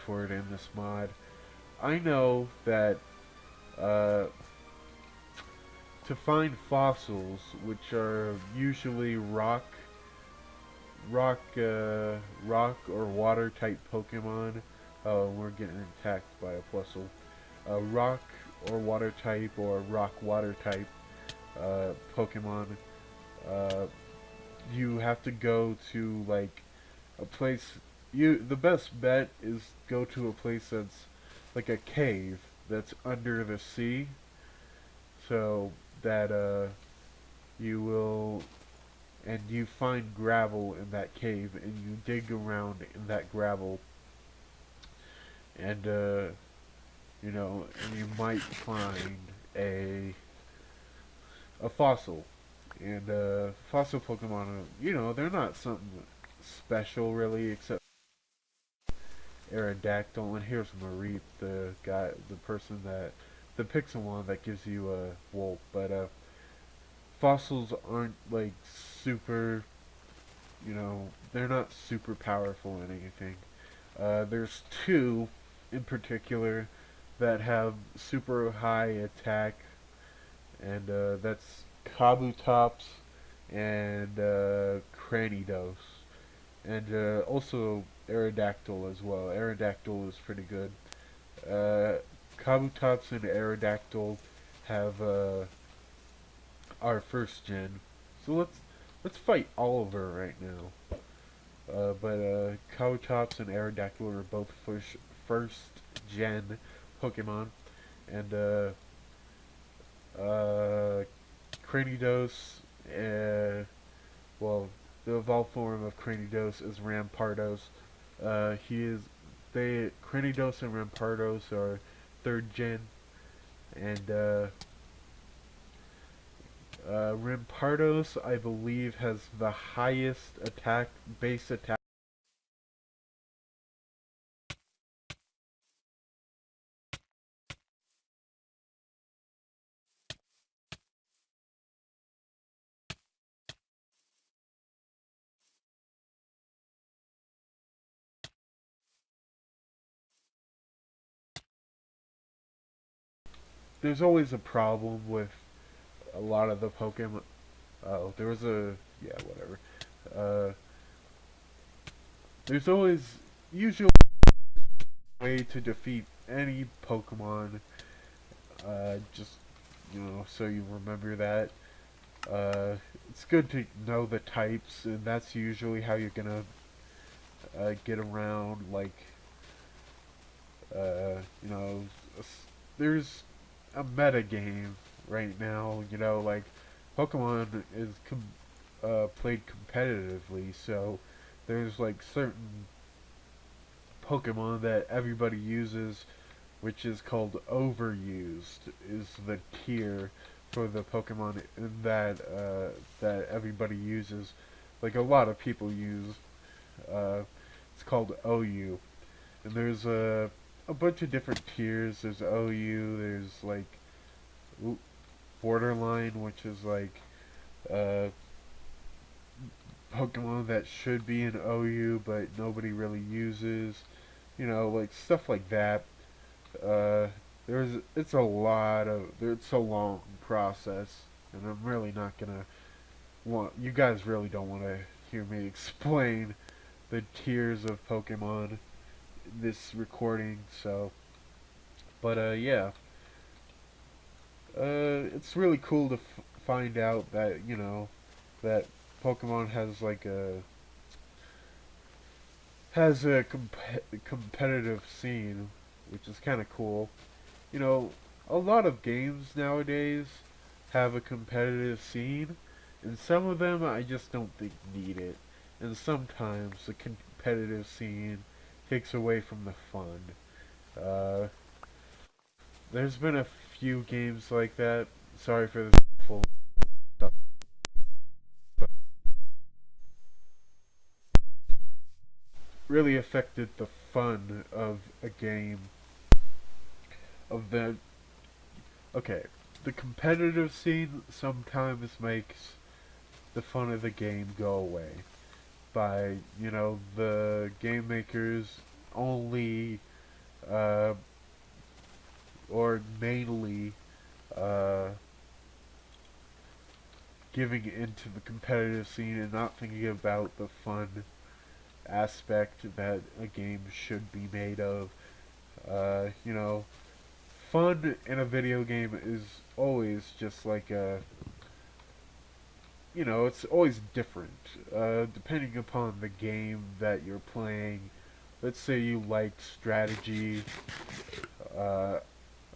for it in this mod. I know that uh, to find fossils, which are usually rock, rock or water type Pokemon. We're getting attacked by a Plusle. Rock or water type or rock water type Pokemon. Uh, you have to go to like a place. The best bet is go to a place that's like a cave that's under the sea, so that you will and you find gravel in that cave and you dig around in that gravel and and you might find a fossil. And fossil Pokemon, they're not something special really, except Aerodactyl. And here's Mareep, the Pixelmon that gives you a wolf. But fossils aren't like super, they're not super powerful in anything. There's two in particular that have super high attack, and that's Kabutops and Cranidos, and also Aerodactyl as well. Aerodactyl is pretty good. Uh, Kabutops and Aerodactyl have our first gen, so let's fight Oliver right now. But Kabutops and Aerodactyl are both first gen Pokemon, and uh, Cranidos, well, the evolved form of Cranidos is Rampardos. He is they Cranidos and Rampardos are third gen, and Rampardos I believe has the highest base attack. There's always a problem with a lot of the Pokemon. Oh, there was a yeah, whatever. Uh, there's always usually a way to defeat any Pokemon. Just so you remember that. It's good to know the types, and that's usually how you're gonna get around. Like, uh, you know, there's a meta game right now. Like Pokemon is played competitively, so there's like certain Pokemon that everybody uses, which is called overused, is the tier for the Pokemon that everybody uses. Like a lot of people use. Uh, it's called OU, and there's a bunch of different tiers. There's OU. There's like borderline, which is like uh, Pokemon that should be in OU but nobody really uses. Like stuff like that. Uh, it's a long process, and I'm really not gonna you guys really don't want to hear me explain the tiers of Pokemon in this recording. So, but yeah, it's really cool to find out that that Pokemon has a competitive scene, which is kind of cool. You know, a lot of games nowadays have a competitive scene, and some of them I just don't think need it. And sometimes the competitive scene takes away from the fun. Uh, there's been a few games like that. Sorry for this full stuff, but really affected the fun of a game. Of the Okay, the competitive scene sometimes makes the fun of the game go away by the game makers only giving into the competitive scene and not thinking about the fun aspect that a game should be made of. You know, fun in a video game is always just like a, it's always different, depending upon the game that you're playing. Let's say you like strategy. Uh,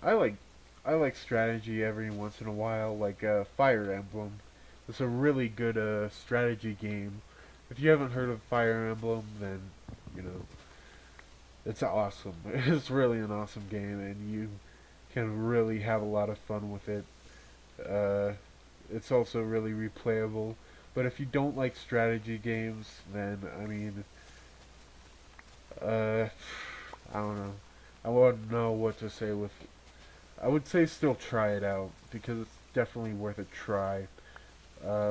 I like I like strategy every once in a while, like Fire Emblem. It's a really good strategy game. If you haven't heard of Fire Emblem, then you know it's awesome. It's really an awesome game, and you can really have a lot of fun with it. Uh, it's also really replayable. But if you don't like strategy games, then I mean, uh, I don't know. I wouldn't know what to say with. I would say still try it out because it's definitely worth a try.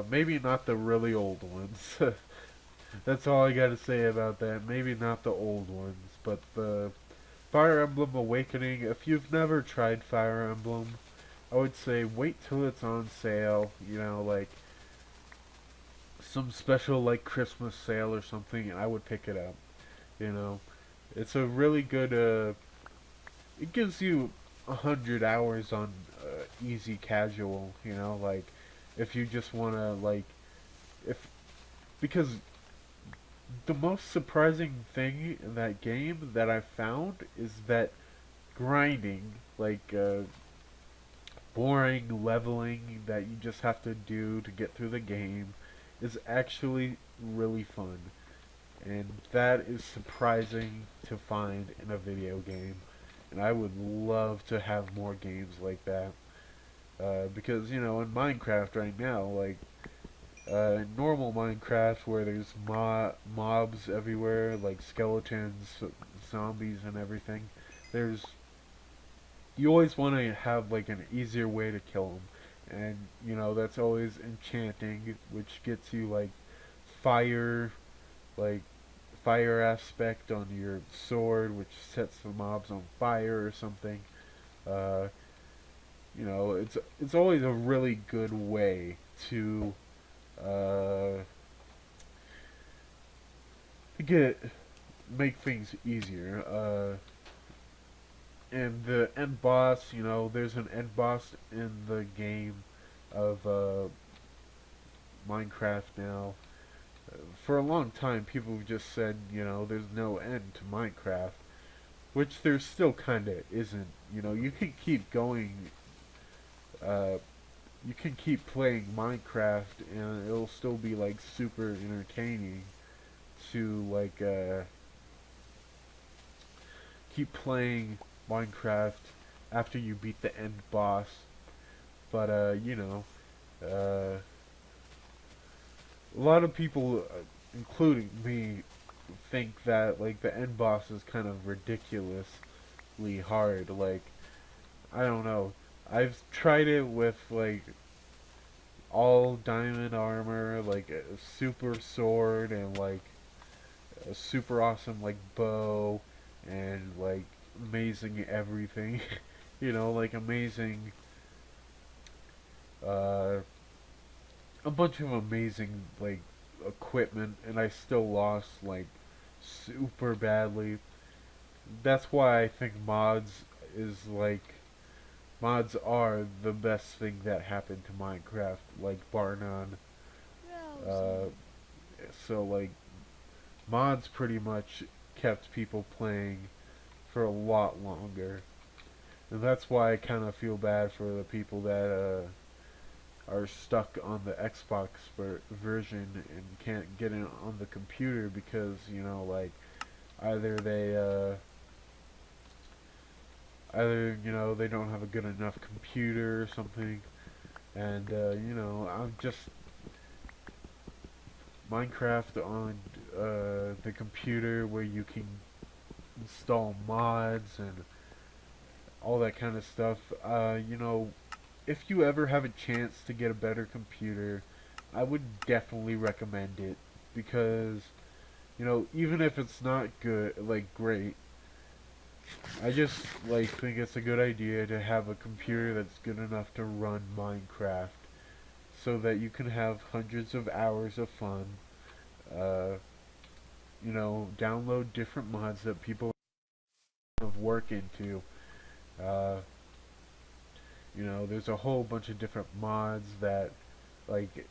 Maybe not the really old ones. That's all I gotta say about that. Maybe not the old ones, but the Fire Emblem Awakening. If you've never tried Fire Emblem, I would say wait till it's on sale. You know, like some special like Christmas sale or something, and I would pick it up. You know, it's a really good. It gives you 100 hours on easy casual. You know, like if you just wanna like if because the most surprising thing in that game that I found is that grinding, like boring leveling that you just have to do to get through the game, is actually really fun. And that is surprising to find in a video game. And I would love to have more games like that. Because, in Minecraft right now, like, normal Minecraft where there's mobs everywhere, like skeletons, zombies, and everything. There's you always want to have like an easier way to kill them, and that's always enchanting, which gets you fire, like fire aspect on your sword, which sets the mobs on fire or something. Uh, it's always a really good way to uh, get make things easier. And the end boss, there's an end boss in the game of Minecraft now. For a long time, people have just said, there's no end to Minecraft, which there still kind of isn't. You can keep going. Uh, you can keep playing Minecraft, and it'll still be super entertaining to keep playing Minecraft after you beat the end boss. But uh, a lot of people, including me, think that the end boss is kind of ridiculously hard. I don't know. I've tried it with all diamond armor, like a super sword, and a super awesome bow, and amazing everything. Amazing, uh, a bunch of amazing equipment, and I still lost super badly. That's why I think is mods are the best thing that happened to Minecraft, bar none. Uh, so mods pretty much kept people playing for a lot longer, and that's why I kind of feel bad for the people that are stuck on the Xbox version and can't get it on the computer because either they they don't have a good enough computer or something, and I'm just Minecraft on the computer where you can install mods and all that kind of stuff. If you ever have a chance to get a better computer, I would definitely recommend it because, even if it's not good, great, I just think it's a good idea to have a computer that's good enough to run Minecraft. so that you can have hundreds of hours of fun. Uh, download different mods that people have work into. Uh, there's a whole bunch of different mods that like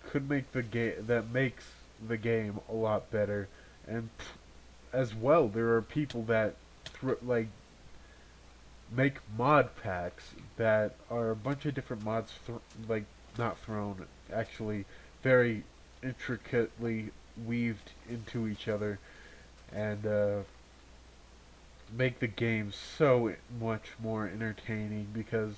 could make the game that makes the game a lot better, and as well there are people that like make mod packs that are a bunch of different mods like not thrown, actually very intricately weaved into each other, and make the game so much more entertaining, because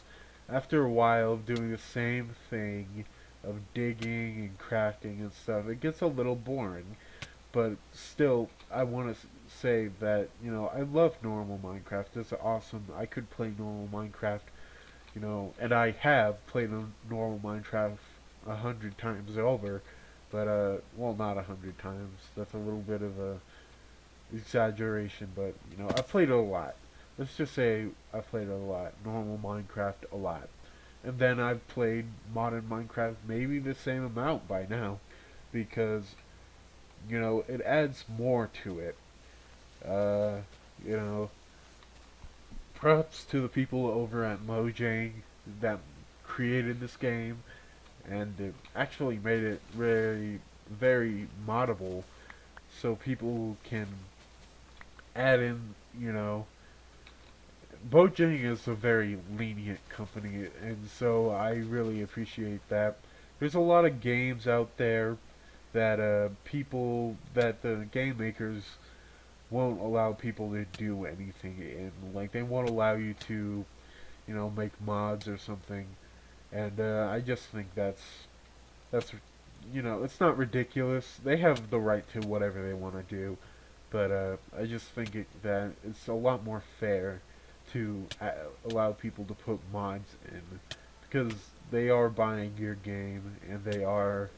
after a while of doing the same thing of digging and crafting and stuff, it gets a little boring. But still, I want to say that, I love normal Minecraft. It's awesome. I could play normal Minecraft, and I have played a normal Minecraft 100 times over. But, well, not 100 times. That's a little bit of a exaggeration, but I played it a lot. Let's just say I played it a lot. Normal Minecraft a lot. And then I've played modern Minecraft maybe the same amount by now, because it adds more to it. Uh, you know, Props to the people over at Mojang that created this game, and it actually made it very, very moddable, so people can add in, Mojang is a very lenient company, and so I really appreciate that. There's a lot of games out there that that the game makers won't allow people to do anything in. Like, they won't allow you to, make mods or something. And I just think that's it's not ridiculous. They have the right to whatever they want to do. But I just think that it's a lot more fair to allow people to put mods in, because they are buying your game, and they are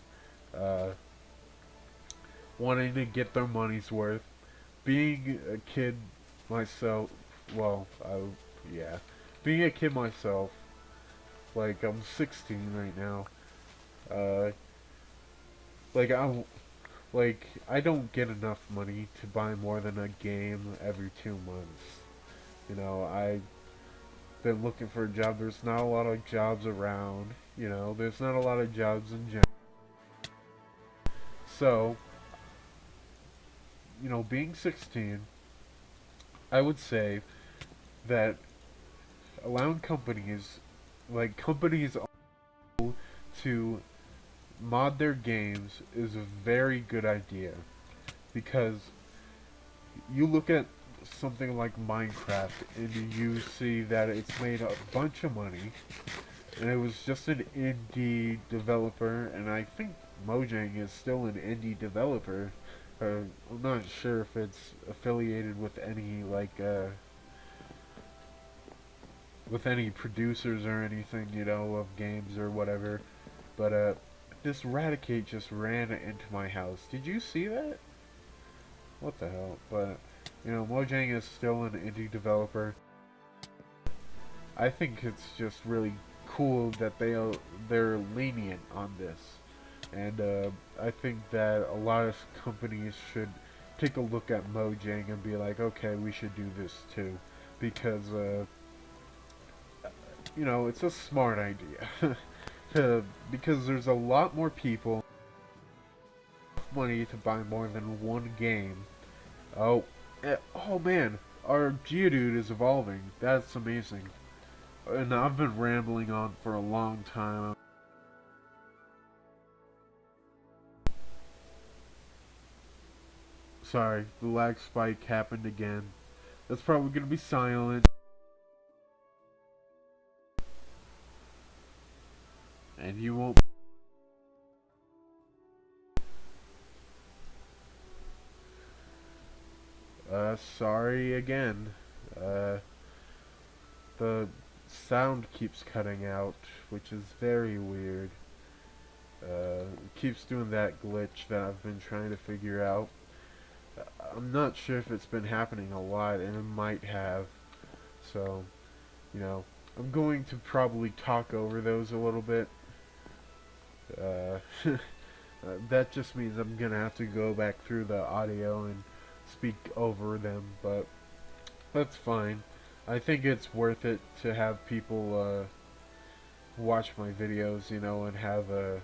uh, wanting to get their money's worth. Being a kid myself, well, yeah, being a kid myself, like, I'm 16 right now. Uh, like I don't get enough money to buy more than a game every 2 months. I've been looking for a job. There's not a lot of jobs around. There's not a lot of jobs in general. So, being 16, I would say that allowing companies to mod their games is a very good idea, because you look at something like Minecraft and you see that it's made a bunch of money, and it was just an indie developer, and I think Mojang is still an indie developer. I'm not sure if it's affiliated with any producers or anything, of games or whatever. But this Raticate just ran into my house. Did you see that? What the hell? But Mojang is still an indie developer. I think it's just really cool that they're lenient on this, and I think that a lot of companies should take a look at Mojang and be like, okay, we should do this too, because it's a smart idea. Because there's a lot more people with money to buy more than one game. Oh, oh man, our Geodude is evolving. That's amazing. And I've been rambling on for a long time. Sorry, the lag spike happened again. That's probably gonna be silent. And you won't. Sorry again. Uh, the sound keeps cutting out, which is very weird. It keeps doing that glitch that I've been trying to figure out. I'm not sure if it's been happening a lot, and it might have. So, you know, I'm going to probably talk over those a little bit. that just means I'm gonna have to go back through the audio and speak over them, but that's fine. I think it's worth it to have people watch my videos, and have a,